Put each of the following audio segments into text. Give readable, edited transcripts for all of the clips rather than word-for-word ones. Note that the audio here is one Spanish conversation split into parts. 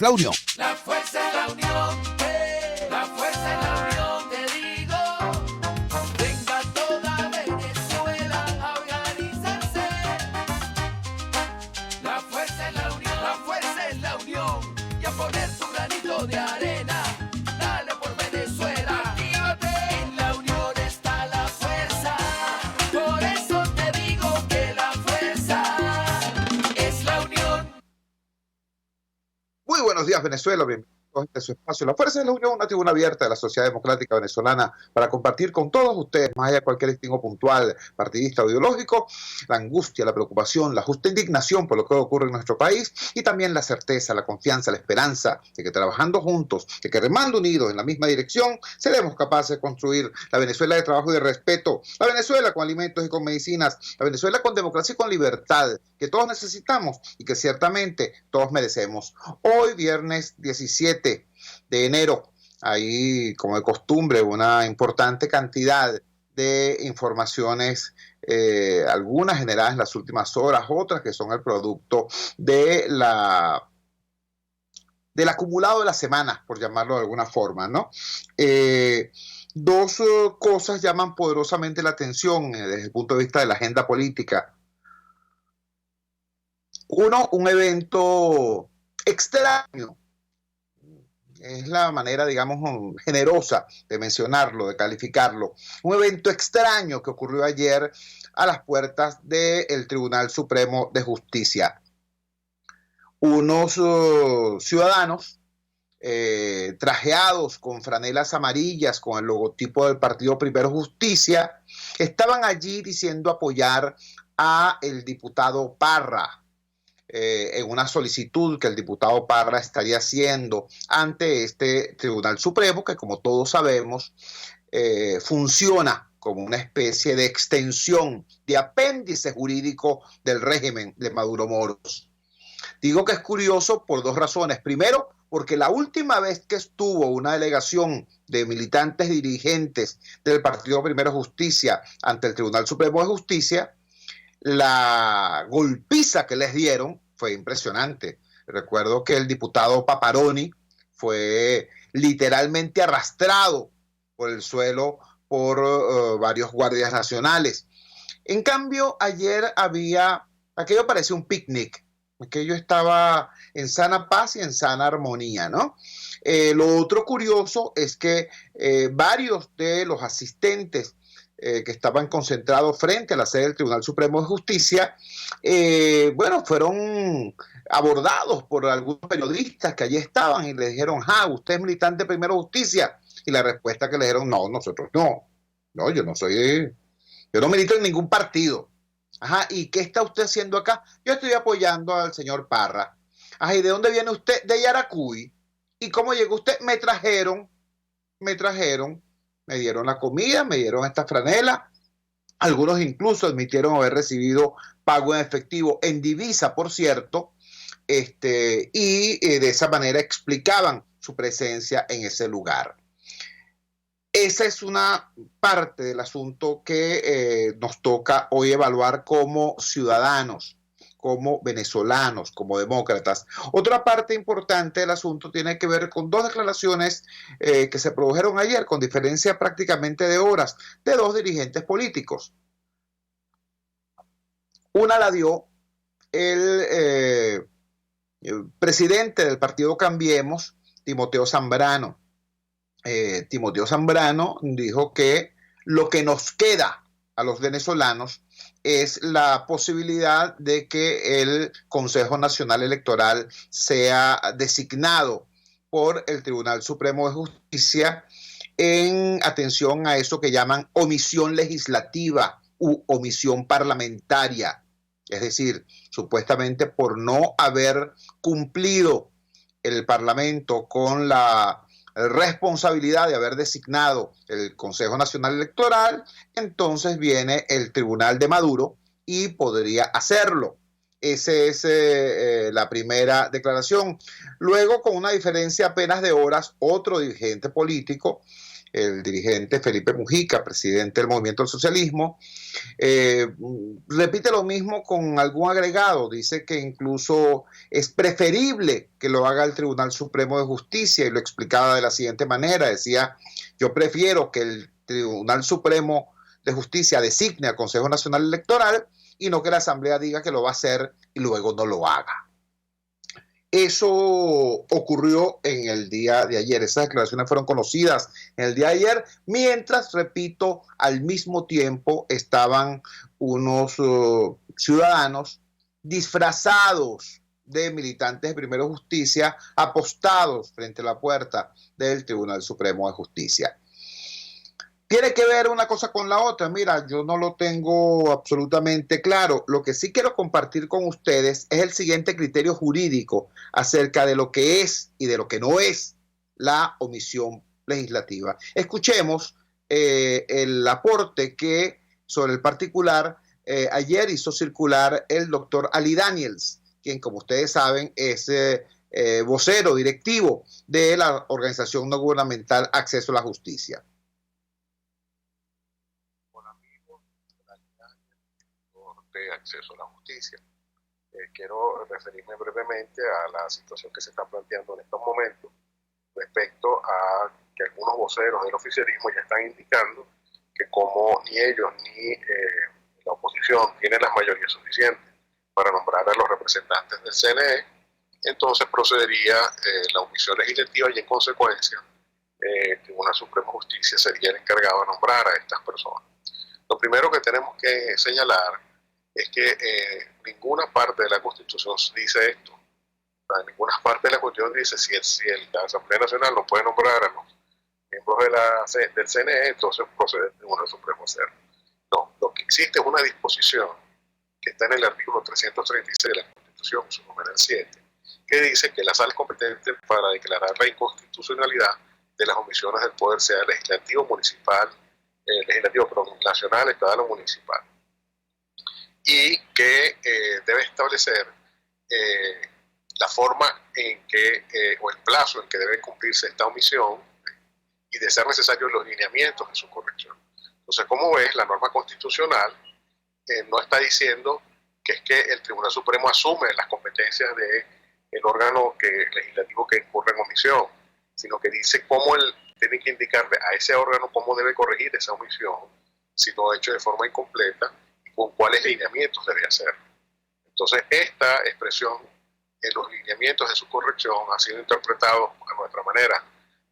La Unión. La fuerza es la unión, la fuerza es la unión, te digo. Venga toda Venezuela a organizarse. La fuerza es la unión, la fuerza es la unión. Y a poner tu granito de arena, dale por Venezuela. Actívate, en la unión está la fuerza. Por eso te digo que la fuerza es la unión. Muy buenos días, Venezuela. Bienvenidos a este su espacio. La Fuerza de la Unión, una tribuna abierta de la Sociedad Democrática Venezolana para compartir con todos ustedes, más allá de cualquier distingo puntual, partidista o ideológico, la angustia, la preocupación, la justa indignación por lo que ocurre en nuestro país y también la certeza, la confianza, la esperanza de que trabajando juntos, de que remando unidos en la misma dirección, seremos capaces de construir la Venezuela de trabajo y de respeto, la Venezuela con alimentos y con medicinas, la Venezuela con democracia y con libertad, que todos necesitamos y que ciertamente todos merecemos. Hoy, viernes 17 de enero, hay, como de costumbre, una importante cantidad de informaciones, algunas generadas en las últimas horas, otras que son el producto del acumulado de la semana, por llamarlo de alguna forma, ¿no? Dos cosas llaman poderosamente la atención desde el punto de vista de la agenda política. Uno, un evento extraño, es la manera, digamos, generosa de mencionarlo, de calificarlo. Un evento extraño que ocurrió ayer a las puertas del Tribunal Supremo de Justicia. Unos ciudadanos trajeados con franelas amarillas, con el logotipo del partido Primero Justicia, estaban allí diciendo apoyar a el diputado Parra, en una solicitud que el diputado Parra estaría haciendo ante este Tribunal Supremo, que como todos sabemos, funciona como una especie de extensión, de apéndice jurídico del régimen de Maduro Moros. Digo que es curioso por dos razones. Primero, porque la última vez que estuvo una delegación de militantes dirigentes del partido Primero Justicia ante el Tribunal Supremo de Justicia, la golpiza que les dieron fue impresionante. Recuerdo que el diputado Paparoni fue literalmente arrastrado por el suelo por varios guardias nacionales. En cambio, ayer aquello parecía un picnic, aquello estaba en sana paz y en sana armonía, ¿no? Lo otro curioso es que varios de los asistentes que estaban concentrados frente a la sede del Tribunal Supremo de Justicia, fueron abordados por algunos periodistas que allí estaban y les dijeron, ¿usted es militante de Primero Justicia? Y la respuesta que le dijeron, no, nosotros no, yo no milito en ningún partido. ¿Y qué está usted haciendo acá? Yo estoy apoyando al señor Parra. ¿Y de dónde viene usted? De Yaracuy. ¿Y cómo llegó usted? Me trajeron, me dieron la comida, me dieron esta franela. Algunos incluso admitieron haber recibido pago en efectivo, en divisa, por cierto, y de esa manera explicaban su presencia en ese lugar. Esa es una parte del asunto que nos toca hoy evaluar como ciudadanos, como venezolanos, como demócratas. Otra parte importante del asunto tiene que ver con dos declaraciones que se produjeron ayer, con diferencia prácticamente de horas, de dos dirigentes políticos. Una la dio el presidente del partido Cambiemos, Timoteo Zambrano. Timoteo Zambrano dijo que lo que nos queda a los venezolanos es la posibilidad de que el Consejo Nacional Electoral sea designado por el Tribunal Supremo de Justicia en atención a eso que llaman omisión legislativa u omisión parlamentaria. Es decir, supuestamente por no haber cumplido el Parlamento con la responsabilidad de haber designado el Consejo Nacional Electoral, entonces viene el Tribunal de Maduro y podría hacerlo. Esa es la primera declaración. Luego, con una diferencia apenas de horas, otro dirigente político el dirigente Felipe Mujica, presidente del Movimiento del Socialismo, repite lo mismo con algún agregado. Dice que incluso es preferible que lo haga el Tribunal Supremo de Justicia, y lo explicaba de la siguiente manera. Decía: yo prefiero que el Tribunal Supremo de Justicia designe al Consejo Nacional Electoral y no que la Asamblea diga que lo va a hacer y luego no lo haga. Eso ocurrió en el día de ayer. Esas declaraciones fueron conocidas en el día de ayer, mientras, repito, al mismo tiempo estaban unos ciudadanos disfrazados de militantes de Primero Justicia, apostados frente a la puerta del Tribunal Supremo de Justicia. Tiene que ver una cosa con la otra. Mira, yo no lo tengo absolutamente claro. Lo que sí quiero compartir con ustedes es el siguiente criterio jurídico acerca de lo que es y de lo que no es la omisión legislativa. Escuchemos el aporte que sobre el particular ayer hizo circular el doctor Ali Daniels, quien, como ustedes saben, es vocero directivo de la organización no gubernamental Acceso a la Justicia. De Acceso a la Justicia. Quiero referirme brevemente a la situación que se está planteando en estos momentos respecto a que algunos voceros del oficialismo ya están indicando que como ni ellos ni la oposición tienen las mayorías suficientes para nombrar a los representantes del CNE, entonces procedería la omisión legislativa y en consecuencia el Tribunal Supremo de Justicia sería el encargado de nombrar a estas personas. Lo primero que tenemos que señalar es que ninguna parte de la Constitución dice esto. O sea, ninguna parte de la Constitución dice si la Asamblea Nacional no puede nombrar a los miembros del CNE, entonces procede el Tribunal Supremo a hacerlo. No, lo que existe es una disposición que está en el artículo 336 de la Constitución, su número 7, que dice que la sala competente para declarar la inconstitucionalidad de las omisiones del poder, sea legislativo, municipal, nacional, estatal o municipal, y que debe establecer la forma en que, o el plazo en que debe cumplirse esta omisión y, de ser necesario, los lineamientos de su corrección. Entonces, como ves, la norma constitucional no está diciendo que es que el Tribunal Supremo asume las competencias del órgano legislativo que incurre en omisión, sino que dice cómo él tiene que indicarle a ese órgano cómo debe corregir esa omisión si lo ha hecho de forma incompleta, con cuáles lineamientos debe hacer. Entonces, esta expresión en los lineamientos de su corrección ha sido interpretado a nuestra manera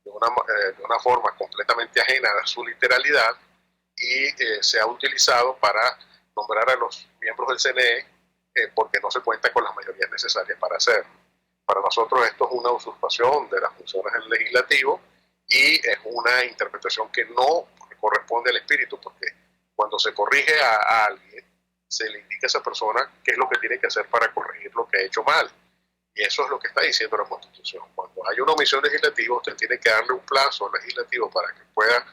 de una forma completamente ajena a su literalidad y se ha utilizado para nombrar a los miembros del CNE porque no se cuenta con las mayorías necesarias para hacerlo. Para nosotros esto es una usurpación de las funciones del legislativo y es una interpretación que no corresponde al espíritu, porque cuando se corrige a alguien, se le indica a esa persona qué es lo que tiene que hacer para corregir lo que ha hecho mal. Y eso es lo que está diciendo la Constitución. Cuando hay una omisión legislativa, usted tiene que darle un plazo legislativo para que pueda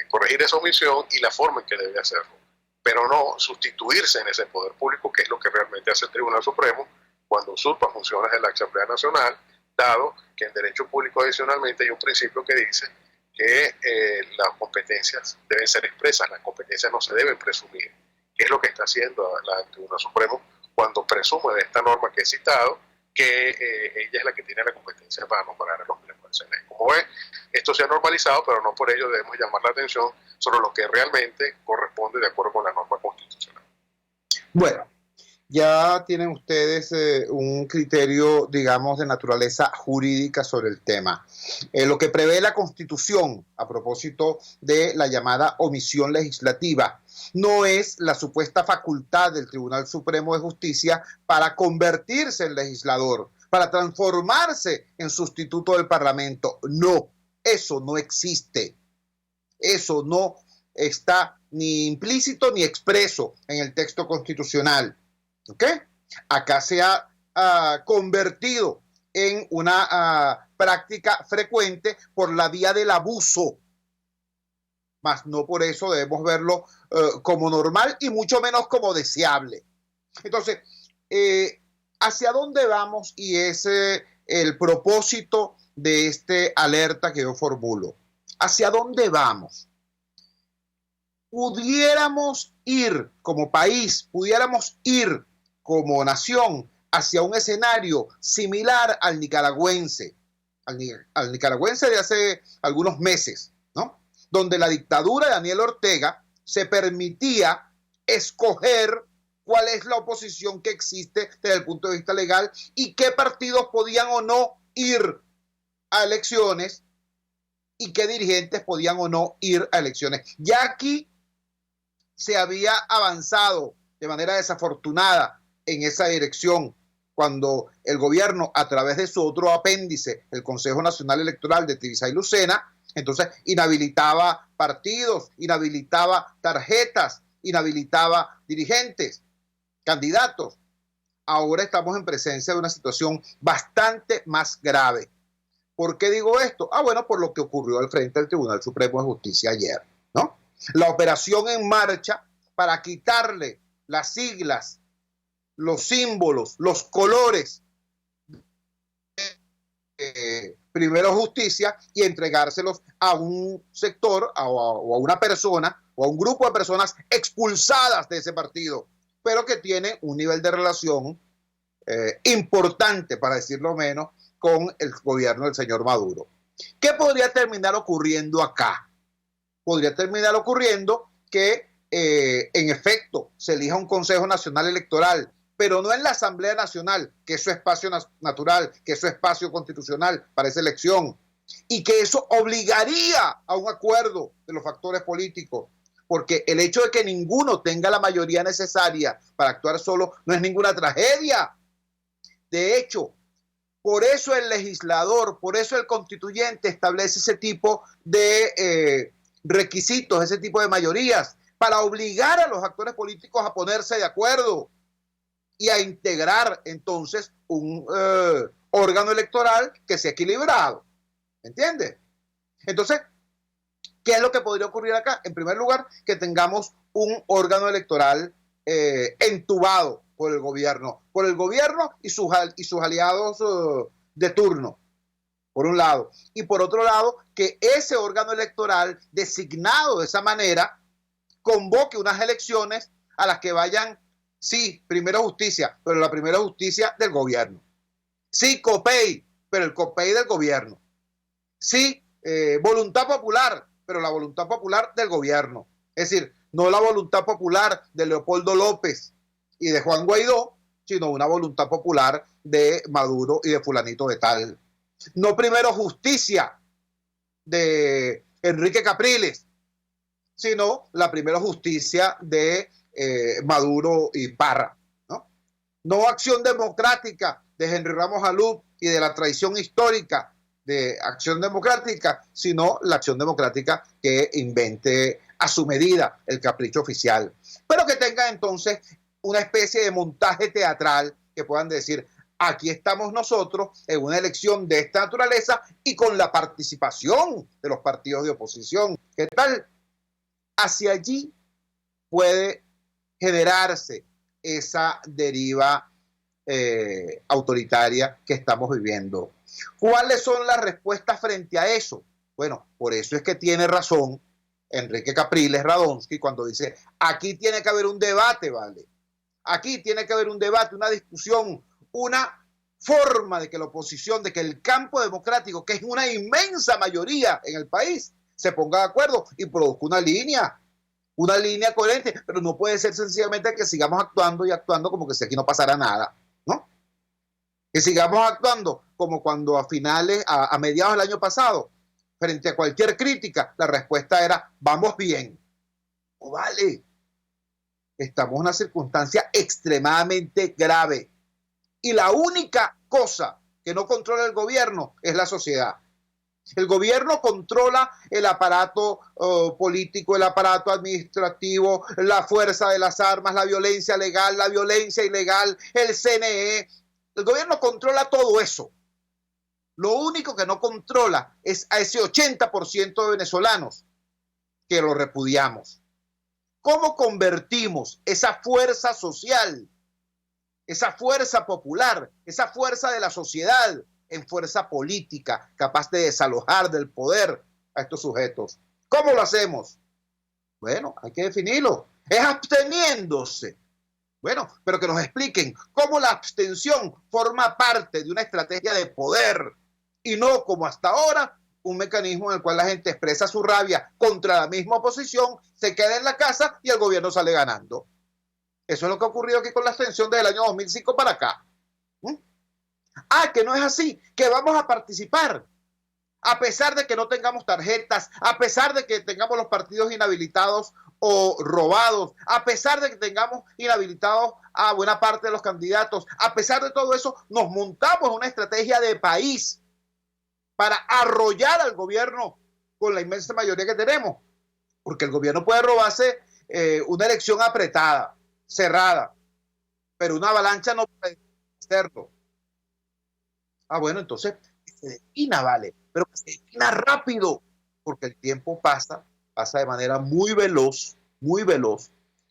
corregir esa omisión y la forma en que debe hacerlo. Pero no sustituirse en ese poder público, que es lo que realmente hace el Tribunal Supremo cuando usurpa funciones de la Asamblea Nacional, dado que en derecho público adicionalmente hay un principio que dice que las competencias deben ser expresas, las competencias no se deben presumir, que es lo que está haciendo el Tribunal Supremo cuando presume de esta norma que he citado, que ella es la que tiene la competencia para nombrar a los miembros del CNE. Como ven, esto se ha normalizado, pero no por ello debemos llamar la atención sobre lo que realmente corresponde de acuerdo con la norma constitucional. Bueno, ya tienen ustedes un criterio, digamos, de naturaleza jurídica sobre el tema. Lo que prevé la Constitución a propósito de la llamada omisión legislativa no es la supuesta facultad del Tribunal Supremo de Justicia para convertirse en legislador, para transformarse en sustituto del Parlamento. No, eso no existe. Eso no está ni implícito ni expreso en el texto constitucional. ¿Ok? Acá se ha convertido en una práctica frecuente por la vía del abuso, mas no por eso debemos verlo como normal y mucho menos como deseable. Entonces, ¿hacia dónde vamos? Y es el propósito de este alerta que yo formulo. ¿Hacia dónde vamos? Pudiéramos ir como país, pudiéramos ir como nación hacia un escenario similar al nicaragüense de hace algunos meses, ¿no? Donde la dictadura de Daniel Ortega se permitía escoger cuál es la oposición que existe desde el punto de vista legal y qué partidos podían o no ir a elecciones y qué dirigentes podían o no ir a elecciones. Ya aquí se había avanzado de manera desafortunada en esa dirección cuando el gobierno, a través de su otro apéndice, el Consejo Nacional Electoral de Tibisay Lucena, entonces inhabilitaba partidos, inhabilitaba tarjetas, inhabilitaba dirigentes, candidatos. Ahora estamos en presencia de una situación bastante más grave. ¿Por qué digo esto? Bueno, por lo que ocurrió al frente del Tribunal Supremo de Justicia ayer, ¿no? La operación en marcha para quitarle las siglas, los símbolos, los colores Primero Justicia y entregárselos a un sector o a una persona o a un grupo de personas expulsadas de ese partido, pero que tiene un nivel de relación importante, para decirlo menos, con el gobierno del señor Maduro. ¿Qué podría terminar ocurriendo acá? Podría terminar ocurriendo que en efecto se elija un Consejo Nacional Electoral, pero no en la Asamblea Nacional, que es su espacio natural, que es su espacio constitucional para esa elección, y que eso obligaría a un acuerdo de los factores políticos, porque el hecho de que ninguno tenga la mayoría necesaria para actuar solo no es ninguna tragedia. De hecho, por eso el legislador, por eso el constituyente establece ese tipo de requisitos, ese tipo de mayorías, para obligar a los actores políticos a ponerse de acuerdo y a integrar entonces un órgano electoral que sea equilibrado. ¿Entiendes? Entonces, ¿qué es lo que podría ocurrir acá? En primer lugar, que tengamos un órgano electoral entubado por el gobierno y sus aliados de turno, por un lado. Y por otro lado, que ese órgano electoral designado de esa manera convoque unas elecciones a las que vayan, sí, Primero Justicia, pero la Primera Justicia del gobierno. Sí, COPEI, pero el COPEI del gobierno. Sí, voluntad popular, pero la voluntad popular del gobierno. Es decir, no la voluntad popular de Leopoldo López y de Juan Guaidó, sino una voluntad popular de Maduro y de fulanito de tal. No Primero Justicia de Enrique Capriles, sino la Primera Justicia de Maduro y Parra, ¿no? No Acción Democrática de Henry Ramos Alud y de la tradición histórica de Acción Democrática, sino la Acción Democrática que invente a su medida el capricho oficial. Pero que tenga entonces una especie de montaje teatral que puedan decir, aquí estamos nosotros en una elección de esta naturaleza y con la participación de los partidos de oposición. ¿Qué tal? Hacia allí puede generarse esa deriva autoritaria que estamos viviendo. ¿Cuáles son las respuestas frente a eso? Bueno, por eso es que tiene razón Enrique Capriles Radonsky cuando dice, aquí tiene que haber un debate, ¿vale? Aquí tiene que haber un debate, una discusión, una forma de que la oposición, de que el campo democrático, que es una inmensa mayoría en el país, se ponga de acuerdo y produzca una línea coherente, pero no puede ser sencillamente que sigamos actuando y actuando como que si aquí no pasara nada, ¿no? Que sigamos actuando como cuando a mediados del año pasado, frente a cualquier crítica, la respuesta era, vamos bien. No vale. Estamos en una circunstancia extremadamente grave. Y la única cosa que no controla el gobierno es la sociedad. El gobierno controla el aparato político, el aparato administrativo, la fuerza de las armas, la violencia legal, la violencia ilegal, el CNE. El gobierno controla todo eso. Lo único que no controla es a ese 80% de venezolanos que lo repudiamos. ¿Cómo convertimos esa fuerza social, esa fuerza popular, esa fuerza de la sociedad en fuerza política capaz de desalojar del poder a estos sujetos. ¿Cómo lo hacemos? Bueno, hay que definirlo. Es absteniéndose. Bueno, pero que nos expliquen cómo la abstención forma parte de una estrategia de poder y no como hasta ahora un mecanismo en el cual la gente expresa su rabia contra la misma oposición, se queda en la casa y el gobierno sale ganando. Eso es lo que ha ocurrido aquí con la abstención desde el año 2005 para acá. Que no es así, que vamos a participar. A pesar de que no tengamos tarjetas, a pesar de que tengamos los partidos inhabilitados o robados, a pesar de que tengamos inhabilitados a buena parte de los candidatos, a pesar de todo eso, nos montamos una estrategia de país para arrollar al gobierno con la inmensa mayoría que tenemos. Porque el gobierno puede robarse una elección apretada, cerrada, pero una avalancha no puede hacerlo. Bueno, entonces que se defina, vale, pero que se defina rápido, porque el tiempo pasa de manera muy veloz,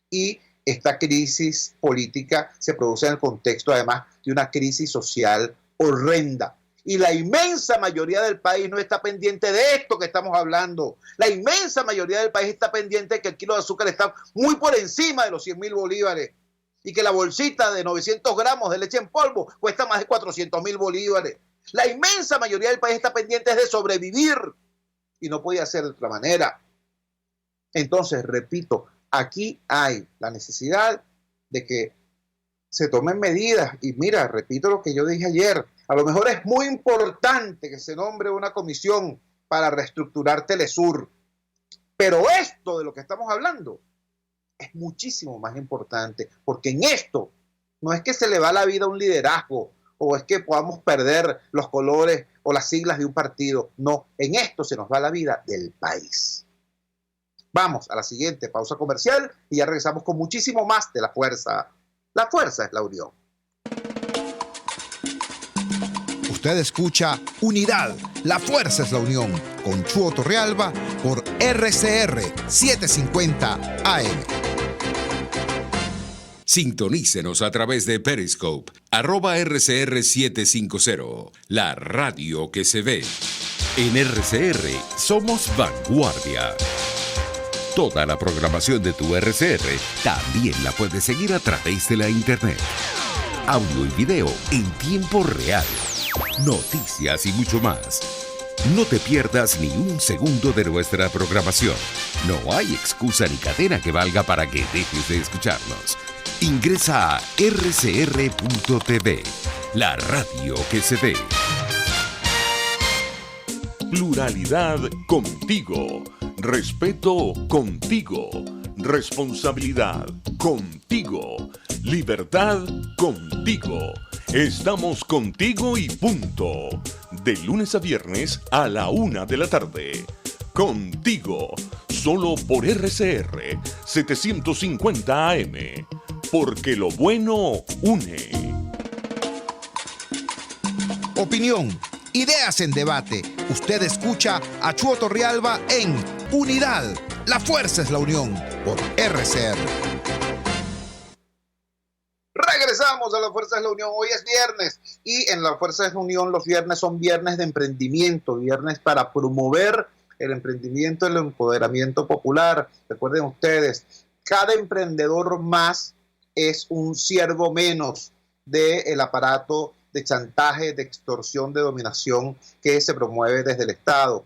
y esta crisis política se produce en el contexto, además, de una crisis social horrenda. Y la inmensa mayoría del país no está pendiente de esto que estamos hablando. La inmensa mayoría del país está pendiente de que el kilo de azúcar está muy por encima de los 100.000 bolívares y que la bolsita de 900 gramos de leche en polvo cuesta más de 400.000 bolívares. La inmensa mayoría del país está pendiente de sobrevivir y no podía ser de otra manera. Entonces, repito, aquí hay la necesidad de que se tomen medidas. Y mira, repito lo que yo dije ayer, a lo mejor es muy importante que se nombre una comisión para reestructurar Telesur, pero esto de lo que estamos hablando es muchísimo más importante, porque en esto no es que se le va la vida a un liderazgo o es que podamos perder los colores o las siglas de un partido. No, en esto se nos va la vida del país. Vamos a la siguiente pausa comercial y ya regresamos con muchísimo más de La Fuerza. La fuerza es la unión. Usted escucha Unidad, la fuerza es la unión, con Chuo Torrealba por RCR 750 AM. Sintonícenos a través de Periscope, @RCR750, la radio que se ve. En RCR somos vanguardia. Toda la programación de tu RCR también la puedes seguir a través de la internet. Audio y video en tiempo real. Noticias y mucho más. No te pierdas ni un segundo de nuestra programación. No hay excusa ni cadena que valga para que dejes de escucharnos. Ingresa a rcr.tv, la radio que se ve. Pluralidad contigo. Respeto contigo. Responsabilidad contigo. Libertad contigo. Estamos contigo y punto. De lunes a viernes a la 1 de la tarde. Contigo. Solo por RCR 750 AM. Porque lo bueno une. Opinión, ideas en debate. Usted escucha a Chuo Torrealba en Unidad. La fuerza es la unión por RCR. Regresamos a La Fuerza es la Unión. Hoy es viernes y en La Fuerza es la Unión los viernes son viernes de emprendimiento, viernes para promover el emprendimiento, el empoderamiento popular. Recuerden ustedes, cada emprendedor más es un siervo menos del aparato de chantaje, de extorsión, de dominación que se promueve desde el Estado.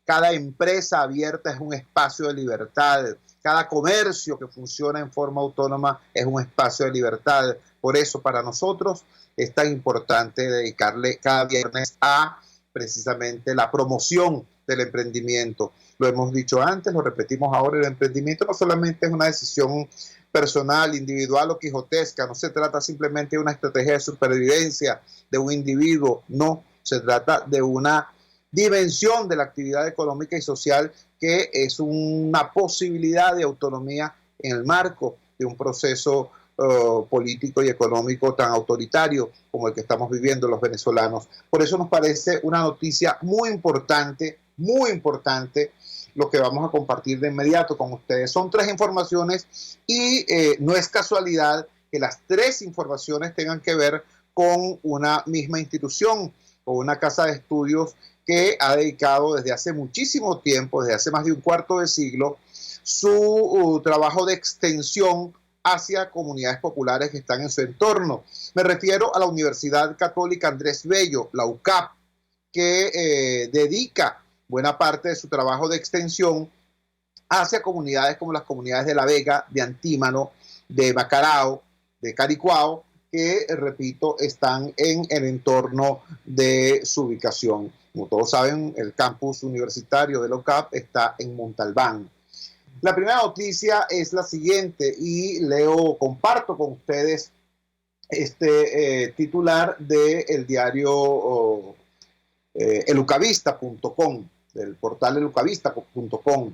Cada empresa abierta es un espacio de libertad. Cada comercio que funciona en forma autónoma es un espacio de libertad. Por eso para nosotros es tan importante dedicarle cada viernes a precisamente la promoción del emprendimiento. Lo hemos dicho antes, lo repetimos ahora, el emprendimiento no solamente es una decisión personal, individual o quijotesca, no se trata simplemente de una estrategia de supervivencia de un individuo, no, se trata de una dimensión de la actividad económica y social que es una posibilidad de autonomía en el marco de un proceso político y económico tan autoritario como el que estamos viviendo los venezolanos. Por eso nos parece una noticia muy importante lo que vamos a compartir de inmediato con ustedes. Son 3 informaciones y no es casualidad que las 3 informaciones tengan que ver con una misma institución, con una casa de estudios que ha dedicado desde hace muchísimo tiempo, desde hace más de un cuarto de siglo, su trabajo de extensión hacia comunidades populares que están en su entorno. Me refiero a la Universidad Católica Andrés Bello, la UCAP, que dedica buena parte de su trabajo de extensión hacia comunidades como las comunidades de La Vega, de Antímano, de Bacarao, de Caricuao, que, repito, están en el entorno de su ubicación. Como todos saben, el campus universitario de la UCAP está en Montalbán. La primera noticia es la siguiente y comparto con ustedes este titular del diario elucavista.com, del portal elucavista.com.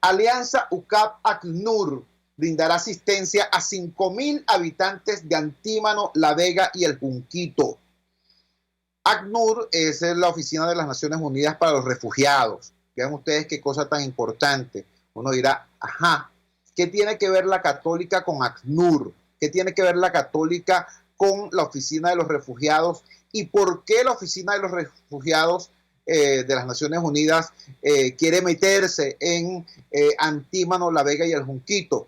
Alianza UCAP-ACNUR brindará asistencia a 5,000 habitantes de Antímano, La Vega y el Junquito. ACNUR es la Oficina de las Naciones Unidas para los Refugiados. Vean ustedes qué cosa tan importante. Uno dirá, ajá, ¿qué tiene que ver la Católica con ACNUR? ¿Qué tiene que ver la Católica con la Oficina de los Refugiados? ¿Y por qué la Oficina de los Refugiados de las Naciones Unidas quiere meterse en Antímano, La Vega y el Junquito?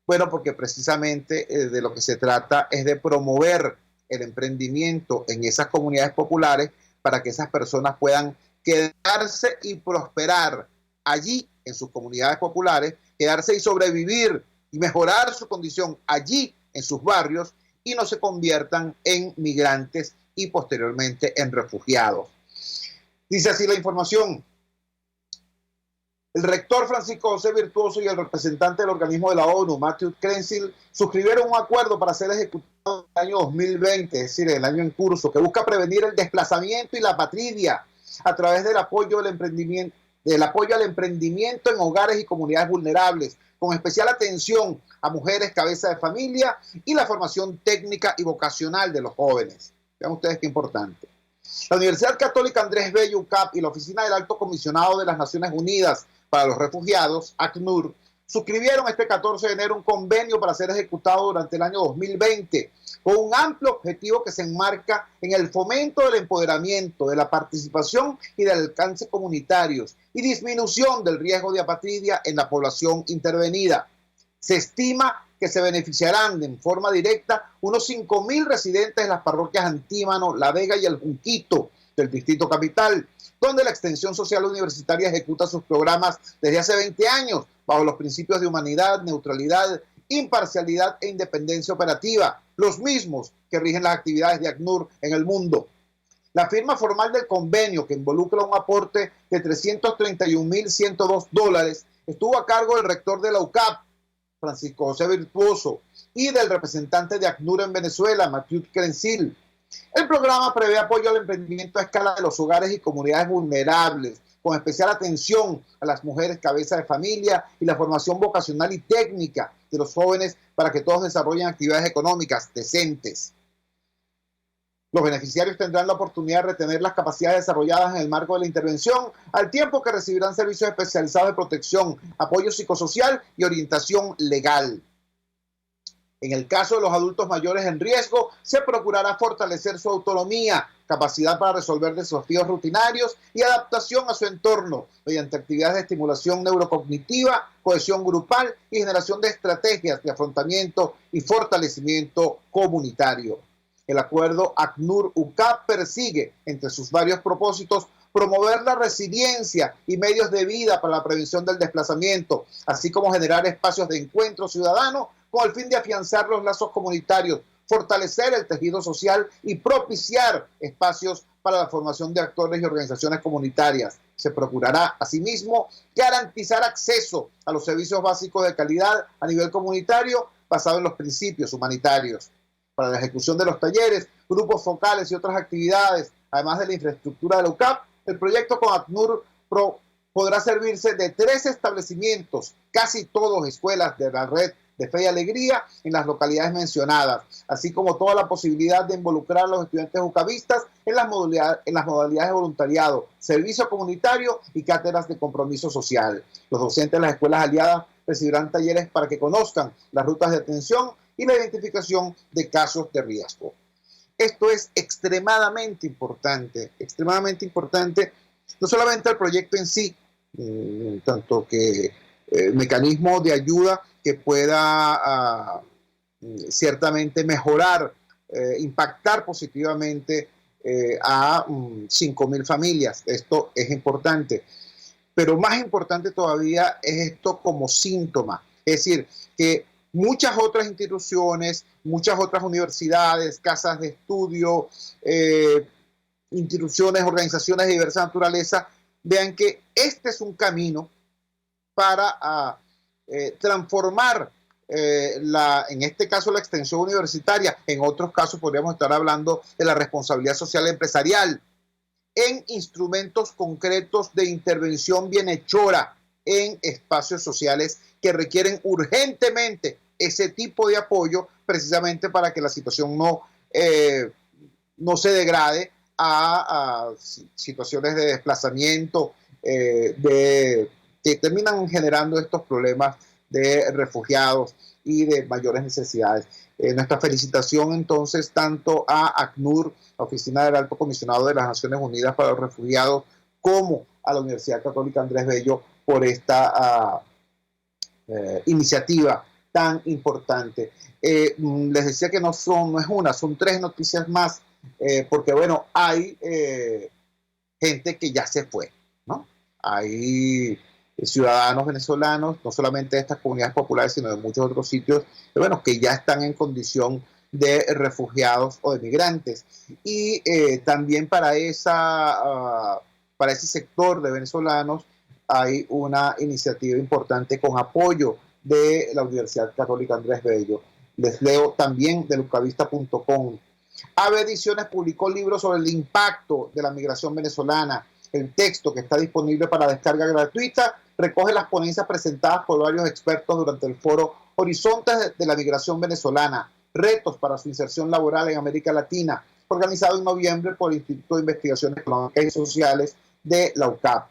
Bueno, porque precisamente de lo que se trata es de promover el emprendimiento en esas comunidades populares para que esas personas puedan quedarse y prosperar allí en sus comunidades populares, quedarse y sobrevivir y mejorar su condición allí en sus barrios y no se conviertan en migrantes y posteriormente en refugiados. Dice así la información. El rector Francisco José Virtuoso y el representante del organismo de la ONU, Matthew Krensil, suscribieron un acuerdo para ser ejecutado en el año 2020, es decir, el año en curso, que busca prevenir el desplazamiento y la apatridia a través del apoyo al emprendimiento en hogares y comunidades vulnerables, con especial atención a mujeres cabeza de familia y la formación técnica y vocacional de los jóvenes. Vean ustedes qué importante. La Universidad Católica Andrés Bello, UCAP, y la Oficina del Alto Comisionado de las Naciones Unidas para los Refugiados, ACNUR, suscribieron este 14 de enero un convenio para ser ejecutado durante el año 2020, con un amplio objetivo que se enmarca en el fomento del empoderamiento, de la participación y del alcance comunitarios y disminución del riesgo de apatridia en la población intervenida. Se estima que se beneficiarán en forma directa unos 5,000 residentes de las parroquias Antímano, La Vega y el Junquito del Distrito Capital, donde la extensión social universitaria ejecuta sus programas desde hace 20 años bajo los principios de humanidad, neutralidad, imparcialidad e independencia operativa, los mismos que rigen las actividades de ACNUR en el mundo. La firma formal del convenio, que involucra un aporte de $331,102, estuvo a cargo del rector de la UCAP, Francisco José Virtuoso, y del representante de ACNUR en Venezuela, Matthew Krensil. El programa prevé apoyo al emprendimiento a escala de los hogares y comunidades vulnerables, con especial atención a las mujeres cabeza de familia y la formación vocacional y técnica de los jóvenes para que todos desarrollen actividades económicas decentes. Los beneficiarios tendrán la oportunidad de retener las capacidades desarrolladas en el marco de la intervención, al tiempo que recibirán servicios especializados de protección, apoyo psicosocial y orientación legal. En el caso de los adultos mayores en riesgo, se procurará fortalecer su autonomía, capacidad para resolver desafíos rutinarios y adaptación a su entorno, mediante actividades de estimulación neurocognitiva, cohesión grupal y generación de estrategias de afrontamiento y fortalecimiento comunitario. El acuerdo ACNUR-UCAP persigue, entre sus varios propósitos, promover la resiliencia y medios de vida para la prevención del desplazamiento, así como generar espacios de encuentro ciudadano con el fin de afianzar los lazos comunitarios, fortalecer el tejido social y propiciar espacios para la formación de actores y organizaciones comunitarias. Se procurará, asimismo, garantizar acceso a los servicios básicos de calidad a nivel comunitario basado en los principios humanitarios. Para la ejecución de los talleres, grupos focales y otras actividades, además de la infraestructura de la UCAP, el proyecto con ACNUR podrá servirse de 3 establecimientos, casi todos escuelas de la red de Fe y Alegría en las localidades mencionadas, así como toda la posibilidad de involucrar a los estudiantes ucavistas en las modalidades de voluntariado, servicio comunitario y cátedras de compromiso social. Los docentes de las escuelas aliadas recibirán talleres para que conozcan las rutas de atención y la identificación de casos de riesgo. Esto es extremadamente importante, no solamente al proyecto en sí, tanto que mecanismo de ayuda que pueda ciertamente mejorar, impactar positivamente a 5.000 familias. Esto es importante. Pero más importante todavía es esto como síntoma. Es decir, que muchas otras instituciones, muchas otras universidades, casas de estudio, instituciones, organizaciones de diversa naturaleza, vean que este es un camino para transformar en este caso la extensión universitaria, en otros casos podríamos estar hablando de la responsabilidad social empresarial, en instrumentos concretos de intervención bienhechora en espacios sociales que requieren urgentemente ese tipo de apoyo, precisamente para que la situación no se degrade a situaciones de desplazamiento que terminan generando estos problemas de refugiados y de mayores necesidades. Nuestra felicitación entonces tanto a ACNUR, la Oficina del Alto Comisionado de las Naciones Unidas para los Refugiados, como a la Universidad Católica Andrés Bello por esta iniciativa tan importante. Les decía que no es una, son 3 noticias más, porque bueno, hay gente que ya se fue, ¿no? Hay ciudadanos venezolanos, no solamente de estas comunidades populares, sino de muchos otros sitios, bueno, que ya están en condición de refugiados o de migrantes. Y también para ese sector de venezolanos hay una iniciativa importante con apoyo de la Universidad Católica Andrés Bello. Les leo también de lucavista.com. AVE Ediciones publicó libros sobre el impacto de la migración venezolana. El texto, que está disponible para descarga gratuita, recoge las ponencias presentadas por varios expertos durante el foro Horizontes de la Migración Venezolana, retos para su inserción laboral en América Latina, organizado en noviembre por el Instituto de Investigaciones Económicas y Sociales de la UCAP.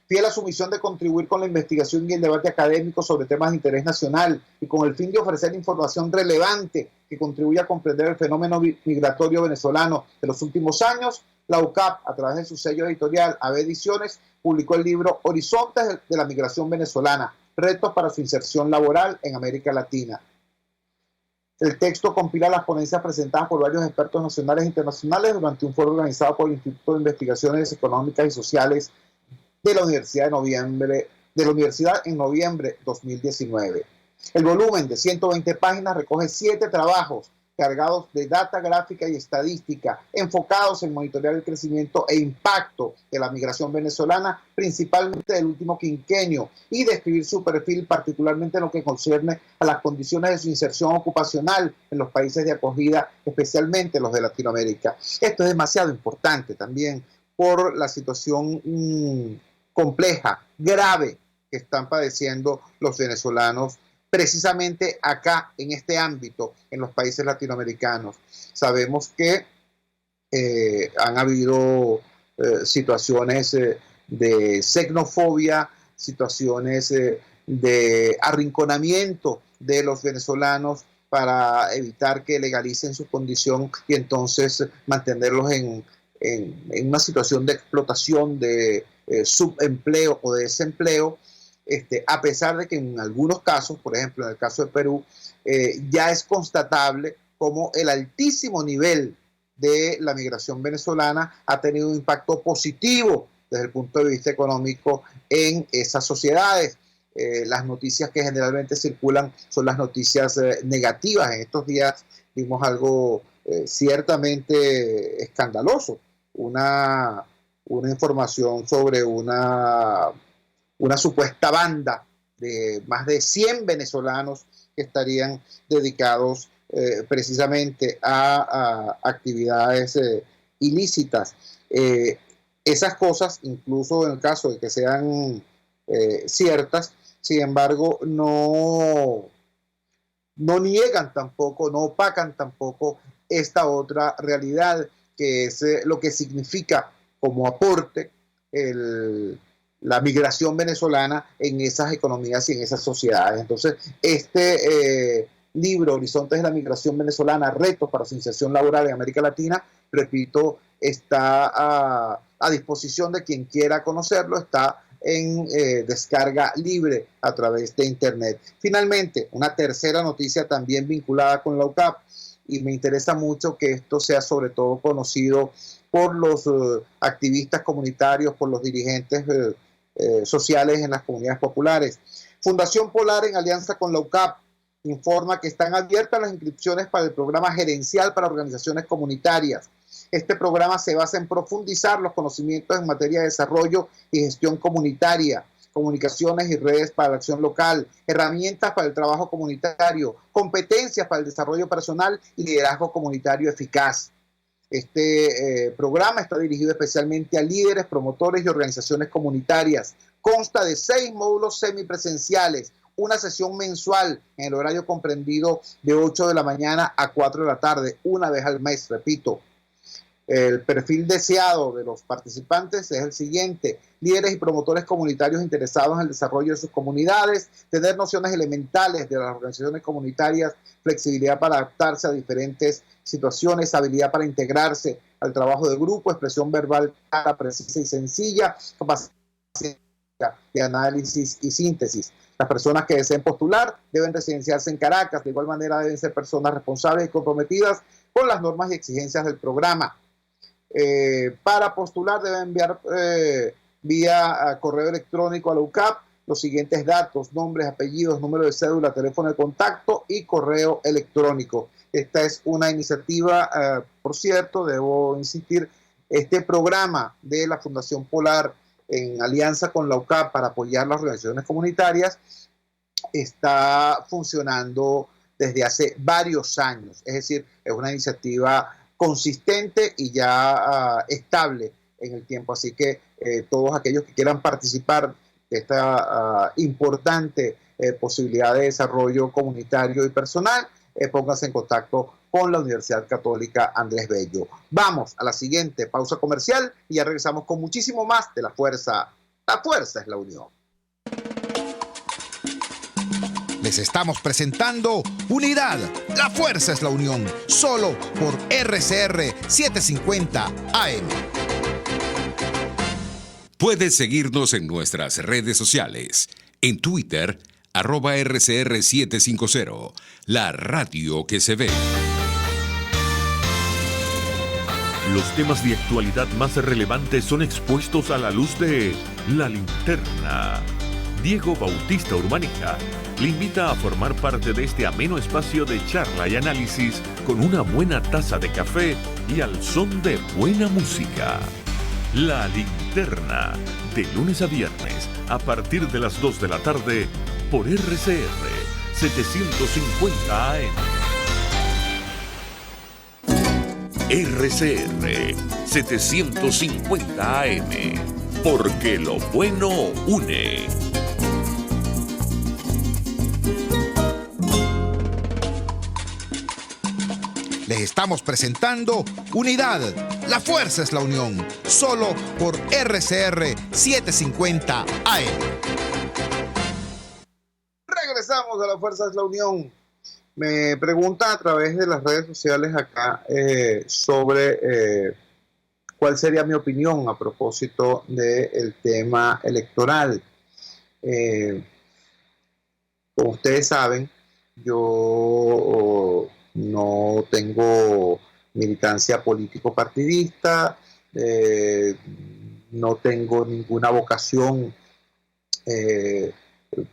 Fiel a su misión de contribuir con la investigación y el debate académico sobre temas de interés nacional y con el fin de ofrecer información relevante que contribuya a comprender el fenómeno migratorio venezolano de los últimos años, la UCAP, a través de su sello editorial AVE Ediciones, publicó el libro Horizontes de la Migración Venezolana, retos para su inserción laboral en América Latina. El texto compila las ponencias presentadas por varios expertos nacionales e internacionales durante un foro organizado por el Instituto de Investigaciones Económicas y Sociales de la Universidad en noviembre 2019. El volumen de 120 páginas recoge 7 trabajos cargados de data gráfica y estadística, enfocados en monitorear el crecimiento e impacto de la migración venezolana, principalmente del último quinquenio, y describir su perfil, particularmente en lo que concierne a las condiciones de su inserción ocupacional en los países de acogida, especialmente los de Latinoamérica. Esto es demasiado importante también por la situación compleja, grave, que están padeciendo los venezolanos precisamente acá, en este ámbito, en los países latinoamericanos. Sabemos que han habido situaciones de xenofobia, situaciones de arrinconamiento de los venezolanos para evitar que legalicen su condición y entonces mantenerlos en una situación de explotación, de subempleo o de desempleo, a pesar de que en algunos casos, por ejemplo en el caso de Perú, ya es constatable cómo el altísimo nivel de la migración venezolana ha tenido un impacto positivo desde el punto de vista económico en esas sociedades. Las noticias que generalmente circulan son las noticias negativas. En estos días vimos algo ciertamente escandaloso, una información sobre una supuesta banda de más de 100 venezolanos que estarían dedicados precisamente a actividades ilícitas. Esas cosas, incluso en el caso de que sean ciertas, sin embargo, no niegan tampoco, no opacan tampoco esta otra realidad, que es lo que significa como aporte la migración venezolana en esas economías y en esas sociedades. Entonces, este libro Horizontes de la Migración Venezolana, Retos para su inserción laboral en América Latina, repito, está a disposición de quien quiera conocerlo, está en descarga libre a través de internet. Finalmente, una tercera noticia también vinculada con la UCAP, y me interesa mucho que esto sea sobre todo conocido por los activistas comunitarios, por los dirigentes sociales en las comunidades populares. Fundación Polar, en alianza con la UCAP, informa que están abiertas las inscripciones para el programa gerencial para organizaciones comunitarias. Este programa se basa en profundizar los conocimientos en materia de desarrollo y gestión comunitaria, comunicaciones y redes para la acción local, herramientas para el trabajo comunitario, competencias para el desarrollo personal y liderazgo comunitario eficaz. Este programa está dirigido especialmente a líderes, promotores y organizaciones comunitarias. Consta de 6 módulos semipresenciales, una sesión mensual en el horario comprendido de 8 de la mañana a 4 de la tarde, una vez al mes, repito. El perfil deseado de los participantes es el siguiente: líderes y promotores comunitarios interesados en el desarrollo de sus comunidades, tener nociones elementales de las organizaciones comunitarias, flexibilidad para adaptarse a diferentes situaciones, habilidad para integrarse al trabajo de grupo, expresión verbal clara, precisa y sencilla, capacidad de análisis y síntesis. Las personas que deseen postular deben residenciarse en Caracas. De igual manera deben ser personas responsables y comprometidas con las normas y exigencias del programa. Para postular deben enviar vía correo electrónico a la UCAP los siguientes datos: nombres, apellidos, número de cédula, teléfono de contacto y correo electrónico. Esta es una iniciativa, por cierto, debo insistir, este programa de la Fundación Polar en alianza con la UCAP para apoyar las organizaciones comunitarias está funcionando desde hace varios años. Es decir, es una iniciativa consistente y ya estable en el tiempo. Así que todos aquellos que quieran participar de esta importante posibilidad de desarrollo comunitario y personal, pónganse en contacto con la Universidad Católica Andrés Bello. Vamos a la siguiente pausa comercial y ya regresamos con muchísimo más de La Fuerza. La fuerza es la unión. Les estamos presentando Unidad, la fuerza es la unión, solo por RCR 750 AM. Puedes seguirnos en nuestras redes sociales. En Twitter, @RCR750, la radio que se ve. Los temas de actualidad más relevantes son expuestos a la luz de La Linterna. Diego Bautista Urbanica le invita a formar parte de este ameno espacio de charla y análisis con una buena taza de café y al son de buena música. La Linterna, de lunes a viernes, a partir de las 2 de la tarde, por RCR 750 AM. RCR 750 AM, porque lo bueno une. Les estamos presentando Unidad, la fuerza es la unión, solo por RCR 750 AM. Regresamos a La Fuerza es la Unión. Me preguntan a través de las redes sociales acá sobre cuál sería mi opinión a propósito del tema electoral. Como ustedes saben, yo no tengo militancia político-partidista, no tengo ninguna vocación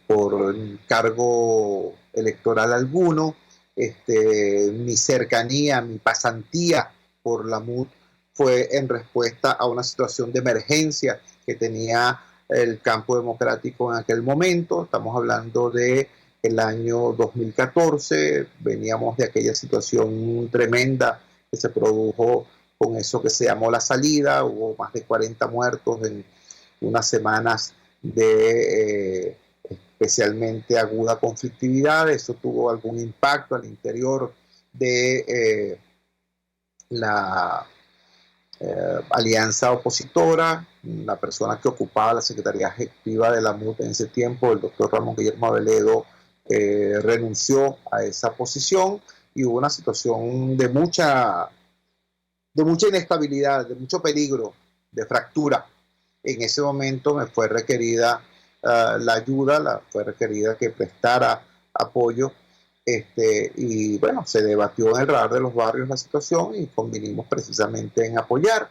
por cargo electoral alguno. Mi cercanía, mi pasantía por la MUD fue en respuesta a una situación de emergencia que tenía el campo democrático en aquel momento. Estamos hablando de el año 2014, veníamos de aquella situación tremenda que se produjo con eso que se llamó la salida. Hubo más de 40 muertos en unas semanas de especialmente aguda conflictividad. Eso tuvo algún impacto al interior de la alianza opositora. La persona que ocupaba la Secretaría Ejecutiva de la MUD en ese tiempo, el doctor Ramón Guillermo Aveledo, renunció a esa posición y hubo una situación de mucha inestabilidad, de mucho peligro, de fractura. En ese momento me fue requerida la ayuda, fue requerida que prestara apoyo, y bueno, se debatió en el radar de los barrios la situación y convinimos precisamente en apoyar.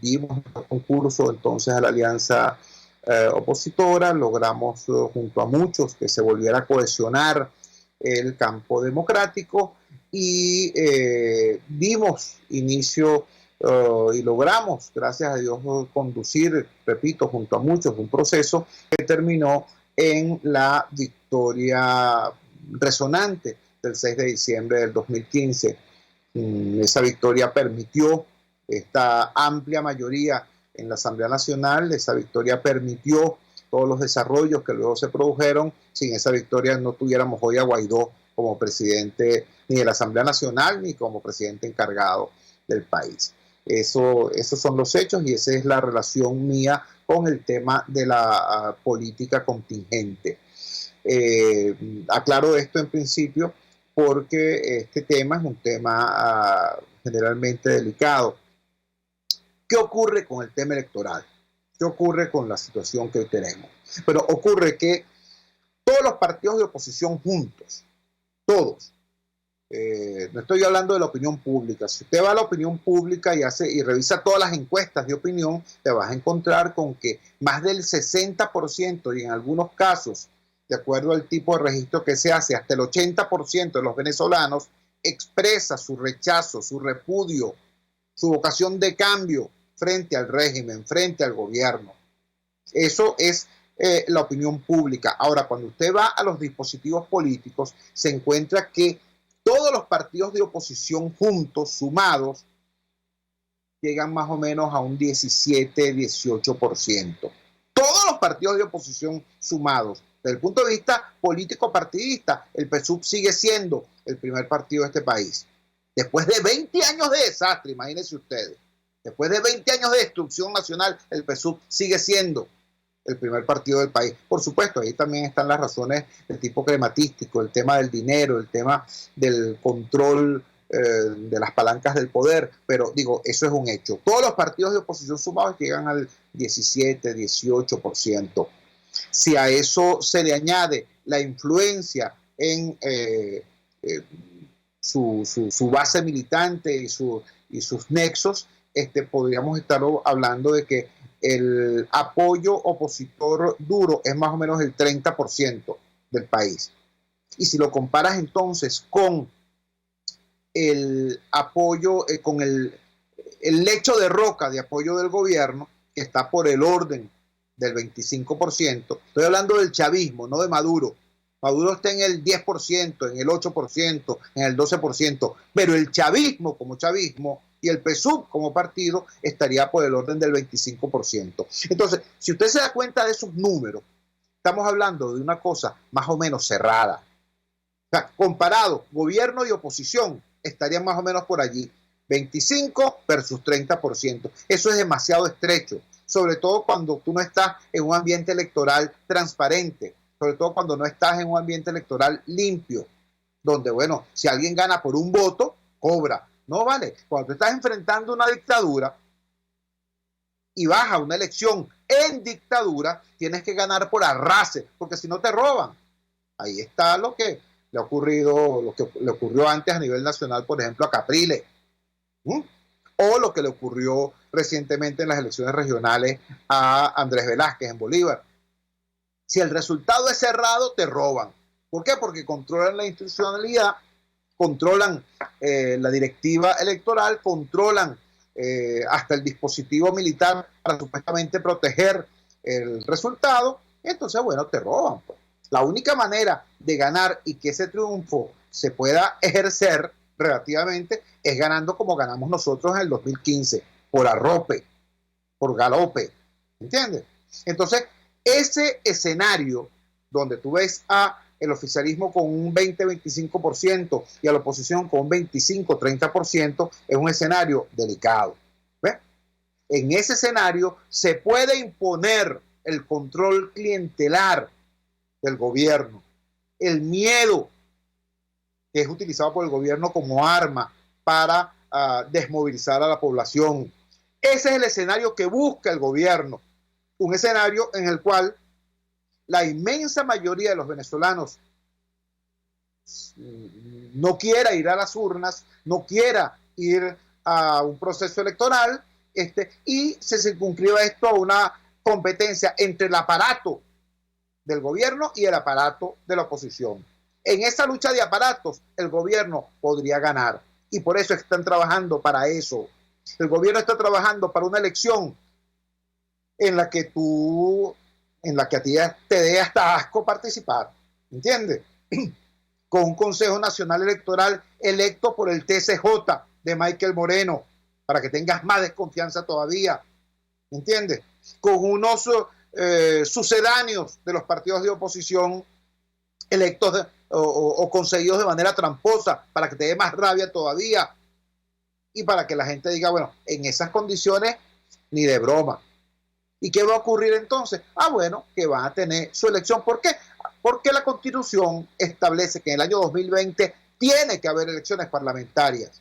Dimos el concurso entonces a la alianza opositora, logramos junto a muchos que se volviera a cohesionar el campo democrático y dimos inicio y logramos, gracias a Dios, conducir, repito, junto a muchos, un proceso que terminó en la victoria resonante del 6 de diciembre del 2015. Esa victoria permitió esta amplia mayoría en la Asamblea Nacional, esa victoria permitió todos los desarrollos que luego se produjeron. Sin esa victoria no tuviéramos hoy a Guaidó como presidente ni de la Asamblea Nacional ni como presidente encargado del país. Esos son los hechos y esa es la relación mía con el tema de la política contingente. Aclaro esto en principio porque este tema es un tema generalmente delicado. ¿Qué ocurre con el tema electoral? ¿Qué ocurre con la situación que hoy tenemos? Pero ocurre que todos los partidos de oposición juntos, todos, no estoy hablando de la opinión pública. Si usted va a la opinión pública y revisa todas las encuestas de opinión, te vas a encontrar con que más del 60% y en algunos casos, de acuerdo al tipo de registro que se hace, hasta el 80% de los venezolanos expresa su rechazo, su repudio, su vocación de cambio frente al régimen, frente al gobierno. Eso es la opinión pública. Ahora, cuando usted va a los dispositivos políticos, se encuentra que todos los partidos de oposición juntos, sumados, llegan más o menos a un 17-18%. Todos los partidos de oposición sumados. Desde el punto de vista político-partidista, el PSUV sigue siendo el primer partido de este país. Después de 20 años de desastre, imagínense ustedes, después de 20 años de destrucción nacional, el PSUV sigue siendo el primer partido del país. Por supuesto, ahí también están las razones del tipo crematístico, el tema del dinero, el tema del control de las palancas del poder, pero digo, eso es un hecho. Todos los partidos de oposición sumados llegan al 17-18%. Si a eso se le añade la influencia en su base militante y sus nexos, podríamos estar hablando de que el apoyo opositor duro es más o menos el 30% del país. Y si lo comparas entonces con el apoyo, con el lecho de roca de apoyo del gobierno, que está por el orden del 25%, estoy hablando del chavismo, no de Maduro. Maduro está en el 10%, en el 8%, en el 12%, pero el chavismo como chavismo y el PSUV como partido estaría por el orden del 25%. Entonces, si usted se da cuenta de esos números, estamos hablando de una cosa más o menos cerrada. O sea, comparado gobierno y oposición, estarían más o menos por allí, 25 versus 30%. Eso es demasiado estrecho, sobre todo cuando tú no estás en un ambiente electoral transparente, sobre todo cuando no estás en un ambiente electoral limpio, donde, bueno, si alguien gana por un voto, cobra. No vale. Cuando tú estás enfrentando una dictadura y vas a una elección en dictadura, tienes que ganar por arrase, porque si no te roban. Ahí está lo que le ha ocurrido, lo que le ocurrió antes a nivel nacional, por ejemplo, a Capriles, o lo que le ocurrió recientemente en las elecciones regionales a Andrés Velázquez en Bolívar. Si el resultado es cerrado, te roban. ¿Por qué? Porque controlan la institucionalidad, controlan la directiva electoral, controlan hasta el dispositivo militar para supuestamente proteger el resultado. Entonces, bueno, te roban, pues. La única manera de ganar y que ese triunfo se pueda ejercer relativamente es ganando como ganamos nosotros en el 2015, por arrope, por galope, ¿entiendes? Entonces, ese escenario donde tú ves a el oficialismo con un 20-25% y a la oposición con un 25-30% es un escenario delicado. ¿Ves? En ese escenario se puede imponer el control clientelar del gobierno. el miedo, que es utilizado por el gobierno como arma para desmovilizar a la población. Ese es el escenario que busca el gobierno, un escenario en el cual la inmensa mayoría de los venezolanos no quiera ir a las urnas, no quiera ir a un proceso electoral, y se circunscriba esto a una competencia entre el aparato del gobierno y el aparato de la oposición. En esa lucha de aparatos, el gobierno podría ganar, y por eso están trabajando para eso. El gobierno está trabajando para una elección en la que a ti te dé hasta asco participar, ¿entiendes? Con un Consejo Nacional Electoral electo por el TCJ de Michael Moreno, para que tengas más desconfianza todavía, ¿entiendes? Con unos sucedáneos de los partidos de oposición electos o conseguidos de manera tramposa, para que te dé más rabia todavía, y para que la gente diga, bueno, en esas condiciones ni de broma. ¿Y qué va a ocurrir entonces? Bueno, que van a tener su elección. ¿Por qué? Porque la Constitución establece que en el año 2020 tiene que haber elecciones parlamentarias.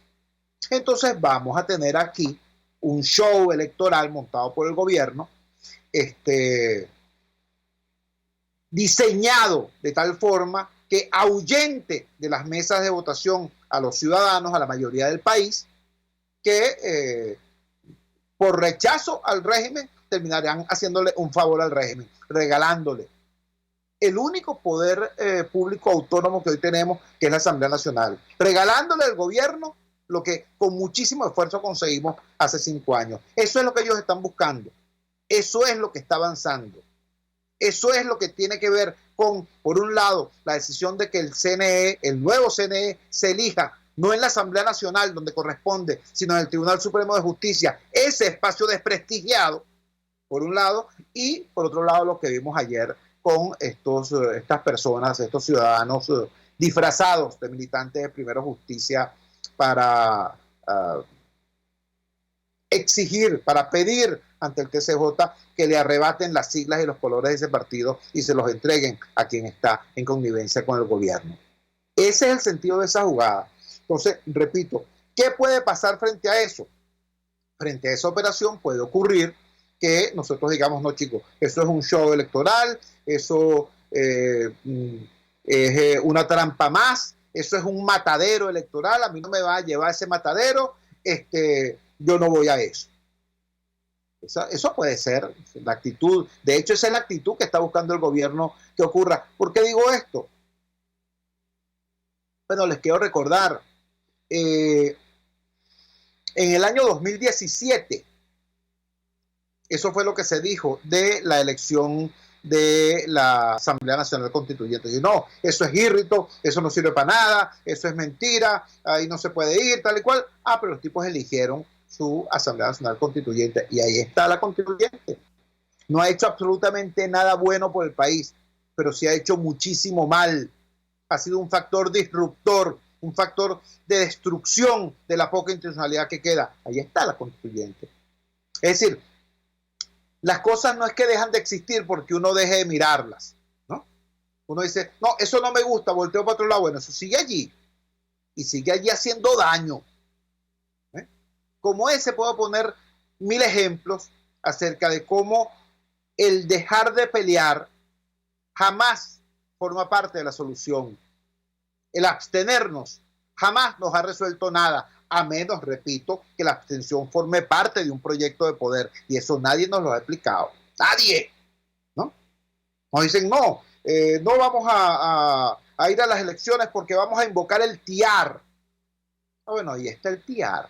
Entonces vamos a tener aquí un show electoral montado por el gobierno, diseñado de tal forma que ahuyente de las mesas de votación a los ciudadanos, a la mayoría del país, que por rechazo al régimen terminarán haciéndole un favor al régimen, regalándole el único poder público autónomo que hoy tenemos, que es la Asamblea Nacional, regalándole al gobierno lo que con muchísimo esfuerzo conseguimos hace 5 años. Eso es lo que ellos están buscando, eso es lo que está avanzando, eso es lo que tiene que ver con, por un lado, la decisión de que el CNE, el nuevo CNE, se elija no en la Asamblea Nacional donde corresponde, sino en el Tribunal Supremo de Justicia, ese espacio desprestigiado, por un lado, y por otro lado lo que vimos ayer con estas personas, estos ciudadanos disfrazados de militantes de Primero Justicia para exigir, para pedir ante el TCJ que le arrebaten las siglas y los colores de ese partido y se los entreguen a quien está en connivencia con el gobierno. Ese es el sentido de esa jugada. Entonces, repito, ¿qué puede pasar frente a eso? Frente a esa operación puede ocurrir que nosotros digamos, no chicos, eso es un show electoral, eso es una trampa más, eso es un matadero electoral, a mí no me va a llevar ese matadero, yo no voy a eso. Eso puede ser la actitud, de hecho esa es la actitud que está buscando el gobierno que ocurra. ¿Por qué digo esto? Bueno, les quiero recordar, en el año 2017, eso fue lo que se dijo de la elección de la Asamblea Nacional Constituyente. Y no, eso es irrito, eso no sirve para nada, eso es mentira, ahí no se puede ir, tal y cual. Pero los tipos eligieron su Asamblea Nacional Constituyente y ahí está la constituyente. No ha hecho absolutamente nada bueno por el país, pero sí ha hecho muchísimo mal. Ha sido un factor disruptor, un factor de destrucción de la poca institucionalidad que queda. Ahí está la constituyente. Es decir, las cosas no es que dejan de existir porque uno deje de mirarlas, ¿no? Uno dice, no, eso no me gusta, volteo para otro lado. Bueno, eso sigue allí y sigue allí haciendo daño. Como ese puedo poner 1000 ejemplos acerca de cómo el dejar de pelear jamás forma parte de la solución. El abstenernos jamás nos ha resuelto nada, a menos, repito, que la abstención forme parte de un proyecto de poder. Y eso nadie nos lo ha explicado. Nadie. ¿No? Nos dicen, no vamos a ir a las elecciones porque vamos a invocar el TIAR. Bueno, ahí está el TIAR.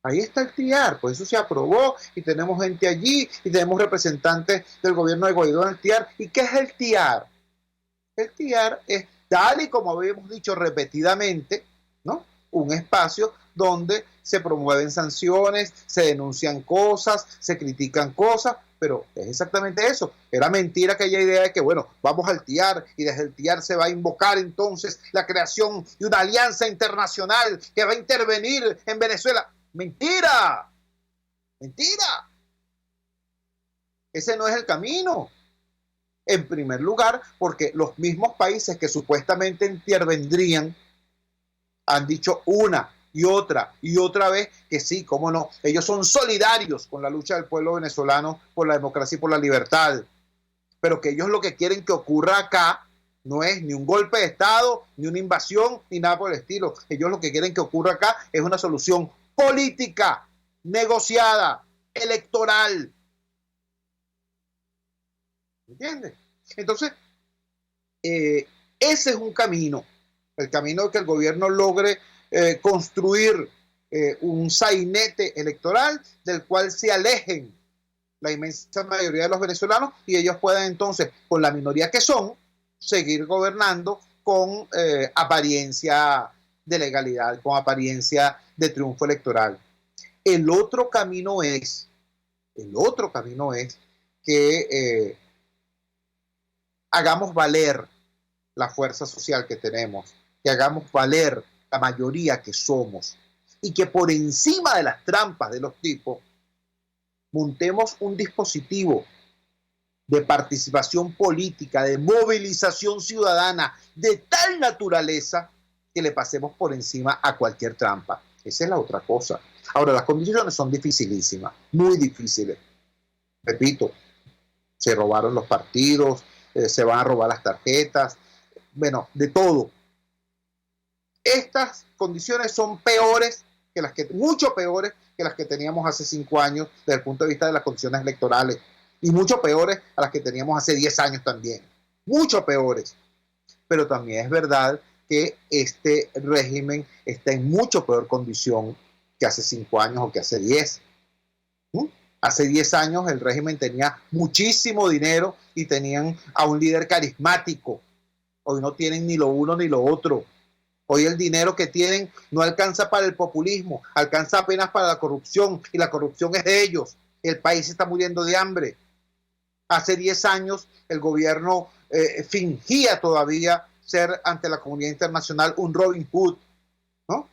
Ahí está el TIAR, pues eso se aprobó y tenemos gente allí y tenemos representantes del gobierno de Guaidó en el TIAR. ¿Y qué es el TIAR? El TIAR es, tal y como habíamos dicho repetidamente, ¿no?, un espacio donde se promueven sanciones, se denuncian cosas, se critican cosas, pero es exactamente eso. Era mentira aquella idea de que, bueno, vamos al TIAR y desde el TIAR se va a invocar entonces la creación de una alianza internacional que va a intervenir en Venezuela. ¡Mentira! ¡Mentira! Ese no es el camino. En primer lugar, porque los mismos países que supuestamente intervendrían han dicho una y otra vez que sí, cómo no, ellos son solidarios con la lucha del pueblo venezolano por la democracia y por la libertad, pero que ellos lo que quieren que ocurra acá no es ni un golpe de Estado, ni una invasión, ni nada por el estilo. Ellos lo que quieren que ocurra acá es una solución política, negociada, electoral. ¿Entiendes? Entonces, ese es un camino, el camino de que el gobierno logre construir un sainete electoral del cual se alejen la inmensa mayoría de los venezolanos y ellos puedan entonces, con la minoría que son, seguir gobernando con apariencia de legalidad, con apariencia de triunfo electoral. El otro camino es que hagamos valer la fuerza social que tenemos, que hagamos valer la mayoría que somos y que por encima de las trampas de los tipos montemos un dispositivo de participación política, de movilización ciudadana de tal naturaleza que le pasemos por encima a cualquier trampa. Esa es la otra cosa. Ahora, las condiciones son dificilísimas, muy difíciles. Repito, se robaron los partidos, se van a robar las tarjetas, bueno, de todo. Estas condiciones son peores que las que, mucho peores que las que teníamos hace 5 años desde el punto de vista de las condiciones electorales y mucho peores a las que teníamos hace 10 años también. Mucho peores. Pero también es verdad que este régimen está en mucho peor condición que hace 5 años o que hace 10. Hace 10 años el régimen tenía muchísimo dinero y tenían a un líder carismático. Hoy no tienen ni lo uno ni lo otro. Hoy el dinero que tienen no alcanza para el populismo, alcanza apenas para la corrupción y la corrupción es de ellos. El país está muriendo de hambre. Hace 10 años el gobierno fingía todavía ser ante la comunidad internacional un Robin Hood, ¿no?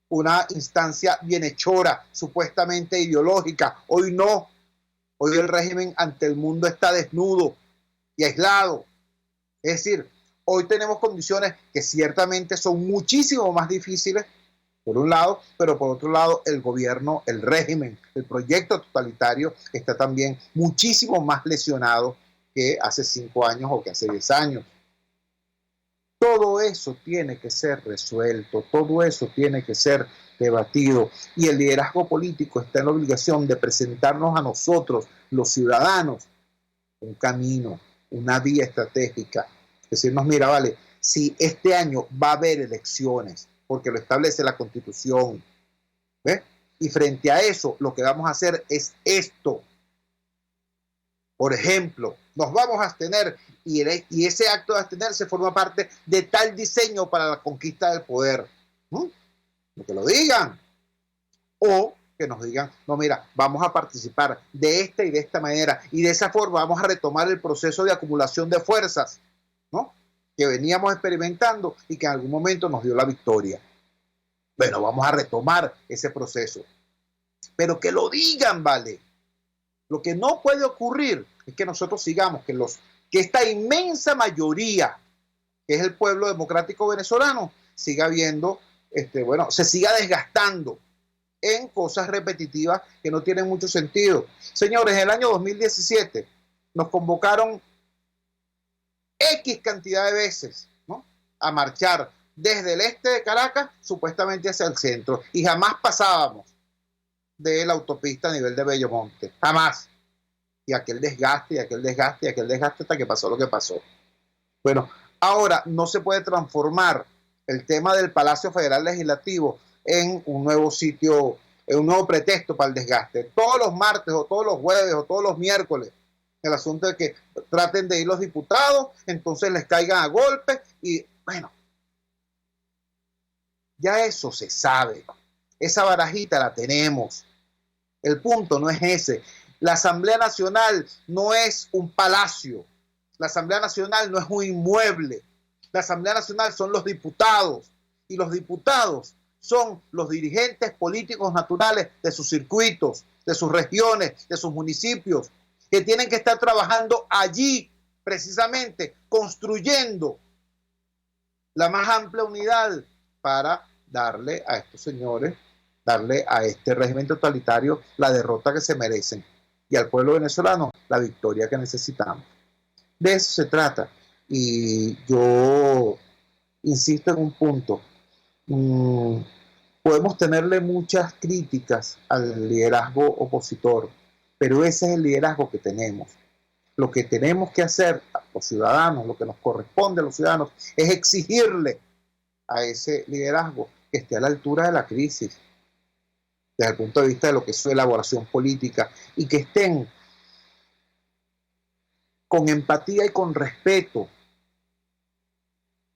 Una instancia bienhechora, supuestamente ideológica. Hoy no. Hoy el régimen ante el mundo está desnudo y aislado. Es decir, hoy tenemos condiciones que ciertamente son muchísimo más difíciles, por un lado, pero por otro lado el gobierno, el régimen, el proyecto totalitario está también muchísimo más lesionado que hace 5 años o que hace 10 años. Todo eso tiene que ser resuelto, todo eso tiene que ser debatido y el liderazgo político está en la obligación de presentarnos a nosotros, los ciudadanos, un camino, una vía estratégica. Decirnos, mira, vale, si este año va a haber elecciones, porque lo establece la Constitución, ¿ves? Y frente a eso, lo que vamos a hacer es esto. Por ejemplo, nos vamos a abstener y ese acto de abstenerse forma parte de tal diseño para la conquista del poder. Que lo digan. O que nos digan, no, mira, vamos a participar de esta y de esta manera y de esa forma vamos a retomar el proceso de acumulación de fuerzas, ¿no? Que veníamos experimentando y que en algún momento nos dio la victoria. Bueno, vamos a retomar ese proceso. Pero que lo digan, ¿vale? Lo que no puede ocurrir es que nosotros sigamos, que esta inmensa mayoría, que es el pueblo democrático venezolano, siga viendo, se siga desgastando en cosas repetitivas que no tienen mucho sentido. Señores, en el año 2017 nos convocaron X cantidad de veces, ¿no?, a marchar desde el este de Caracas, supuestamente hacia el centro, y jamás pasábamos de la autopista a nivel de Bellomonte, jamás. Y aquel desgaste, hasta que pasó lo que pasó. Bueno, ahora no se puede transformar el tema del Palacio Federal Legislativo en un nuevo sitio, en un nuevo pretexto para el desgaste. Todos los martes o todos los jueves o todos los miércoles, el asunto de que traten de ir los diputados, entonces les caigan a golpes y bueno, ya eso se sabe. Esa barajita la tenemos. El punto no es ese. La Asamblea Nacional no es un palacio. La Asamblea Nacional no es un inmueble. La Asamblea Nacional son los diputados. Y los diputados son los dirigentes políticos naturales de sus circuitos, de sus regiones, de sus municipios, que tienen que estar trabajando allí, precisamente construyendo la más amplia unidad para darle a estos señores, darle a este régimen totalitario la derrota que se merecen y al pueblo venezolano la victoria que necesitamos. De eso se trata. Y yo insisto en un punto. Podemos tenerle muchas críticas al liderazgo opositor, pero ese es el liderazgo que tenemos. Lo que tenemos que hacer los ciudadanos, lo que nos corresponde a los ciudadanos, es exigirle a ese liderazgo que esté a la altura de la crisis, desde el punto de vista de lo que es su elaboración política, y que estén con empatía y con respeto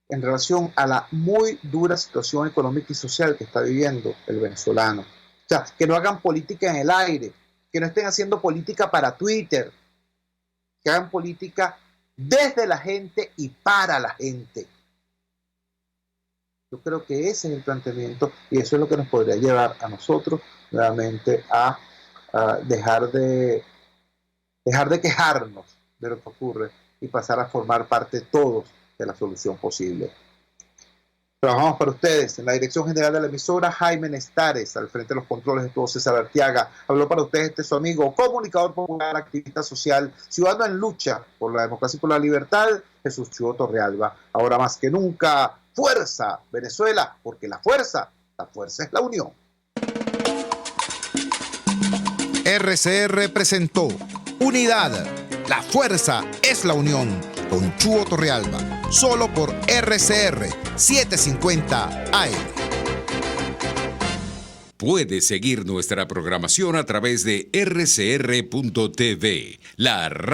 en relación a la muy dura situación económica y social que está viviendo el venezolano. O sea, que no hagan política en el aire, que no estén haciendo política para Twitter, que hagan política desde la gente y para la gente. Yo creo que ese es el planteamiento y eso es lo que nos podría llevar a nosotros nuevamente a dejar de quejarnos de lo que ocurre y pasar a formar parte todos de la solución posible. Trabajamos para ustedes en la dirección general de la emisora, Jaime Nestares, al frente de los controles estuvo César Arteaga. Habló para ustedes su amigo, comunicador popular, activista social, ciudadano en lucha por la democracia y por la libertad, Jesús Chuo Torrealba. Ahora más que nunca, fuerza Venezuela, porque la fuerza es la unión. RCR presentó Unidad, la fuerza es la unión, con Chuo Torrealba, solo por RCR 750 AM. Puede seguir nuestra programación a través de rcr.tv, la radio.